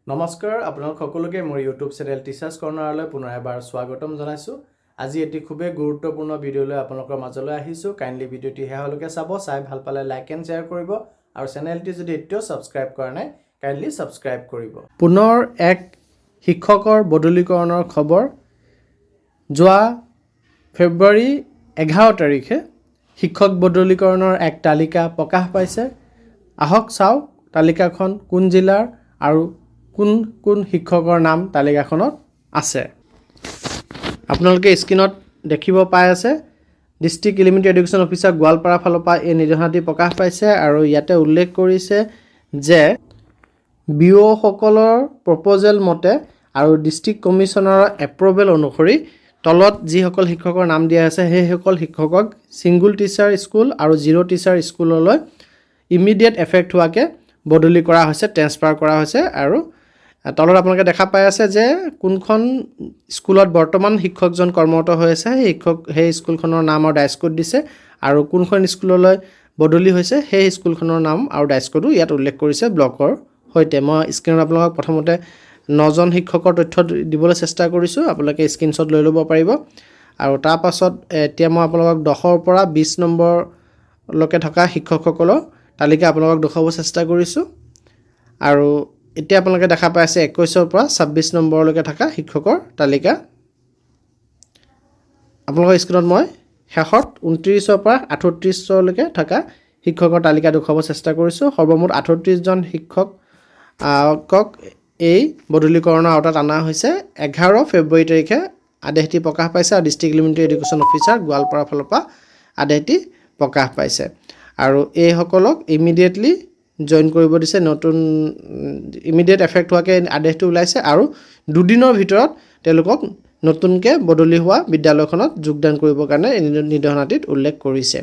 নমস্কাৰ আপোনালোক সকলোকে মোৰ ইউটিউব চেনেল টিচাৰ্ছ কৰ্ণাৰলৈ পুনৰ এবাৰ স্বাগতম জনাইছোঁ। আজি এটি খুবেই গুৰুত্বপূৰ্ণ ভিডিঅ'লৈ আপোনালোকৰ মাজলৈ আহিছোঁ। কাইণ্ডলি ভিডিঅ'টি শেষলৈকে চাব, চাই ভাল পালে লাইক এণ্ড শ্বেয়াৰ কৰিব আৰু চেনেলটি যদি এতিয়াও ছাবস্ক্ৰাইব কৰা নাই কাইণ্ডলি ছাবস্ক্ৰাইব কৰিব। পুনৰ এক শিক্ষকৰ বদলীকৰণৰ খবৰ। যোৱা ফেব্ৰুৱাৰী 11 তাৰিখে শিক্ষক বদলীকৰণৰ এক তালিকা প্ৰকাশ পাইছে। আহক চাওক তালিকাখন কোন জিলাৰ আৰু কোন কোন শিক্ষকৰ নাম তালিকাখনত আছে। আপোনালোকে স্ক্ৰীনত দেখিব পাই আছে district elementary education officer Goalpara ফালৰ পৰা এই নিৰ্দেশনাটি প্ৰকাশ পাইছে আৰু ইয়াতে উল্লেখ কৰিছে যে বিঅ'সকলৰ প্ৰপ'জেল মতে আৰু ডিষ্ট্ৰিক্ট কমিশ্যনাৰৰ এপ্ৰুভেল অনুসৰি তলত যিসকল শিক্ষকৰ নাম দিয়া আছে সেইসকল শিক্ষকক ছিংগুল টিচাৰ স্কুল আৰু জিৰ' টিচাৰ স্কুললৈ ইমিডিয়েট এফেক্ট হোৱাকৈ বদলি কৰা হৈছে, ট্ৰেন্সফাৰ কৰা হৈছে। আৰু তলত আপোনালোকে দেখা পাই আছে যে কোনখন স্কুলত বৰ্তমান শিক্ষকজন কৰ্মৰত হৈ আছে সেই স্কুলখনৰ নাম আৰু ডাইচ কোড দিছে আৰু কোনখন স্কুললৈ বদলি হৈছে সেই স্কুলখনৰ নাম আৰু ডাইচ কোডো ইয়াত উল্লেখ কৰিছে ব্লকৰ সৈতে। মই স্ক্ৰীনত আপোনালোকক প্ৰথমতে 9জন শিক্ষকৰ তথ্য দিবলৈ চেষ্টা কৰিছোঁ, আপোনালোকে স্ক্ৰীনশ্বট লৈ ল'ব পাৰিব। আৰু তাৰপাছত এতিয়া মই আপোনালোকক 10ৰ পৰা 20 নম্বৰলৈকে থকা শিক্ষকসকলৰ তালিকা আপোনালোকক দেখুৱাব চেষ্টা কৰিছোঁ। আৰু এতিয়া আপোনালোকে দেখা পাই আছে 21ৰ পৰা 26 নম্বৰলৈকে থকা শিক্ষকৰ তালিকা। আপোনালোকৰ স্ক্ৰীনত মই শেষত 29ৰ পৰা 38লৈকে থকা শিক্ষকৰ তালিকা দেখুৱাব চেষ্টা কৰিছোঁ। সৰ্বমুঠ 38জন শিক্ষকক এই বদলীকৰণৰ আওতাত অনা হৈছে। 11 ফেব্ৰুৱাৰী তাৰিখে আদেশটি প্ৰকাশ পাইছে আৰু district elementary education officer Goalpara ফালৰ পৰা আদেশটি প্ৰকাশ পাইছে আৰু এইসকলক ইমিডিয়েটলি জইন কৰিব দিছে। নতুন ইমিডিয়েট এফেক্ট হোৱাকৈ আদেশটো ওলাইছে আৰু দুদিনৰ ভিতৰত তেওঁলোকক নতুনকৈ বদলি হোৱা বিদ্যালয়খনত যোগদান কৰিবৰ কাৰণে এই নিৰ্দেশনাটিত উল্লেখ কৰিছে।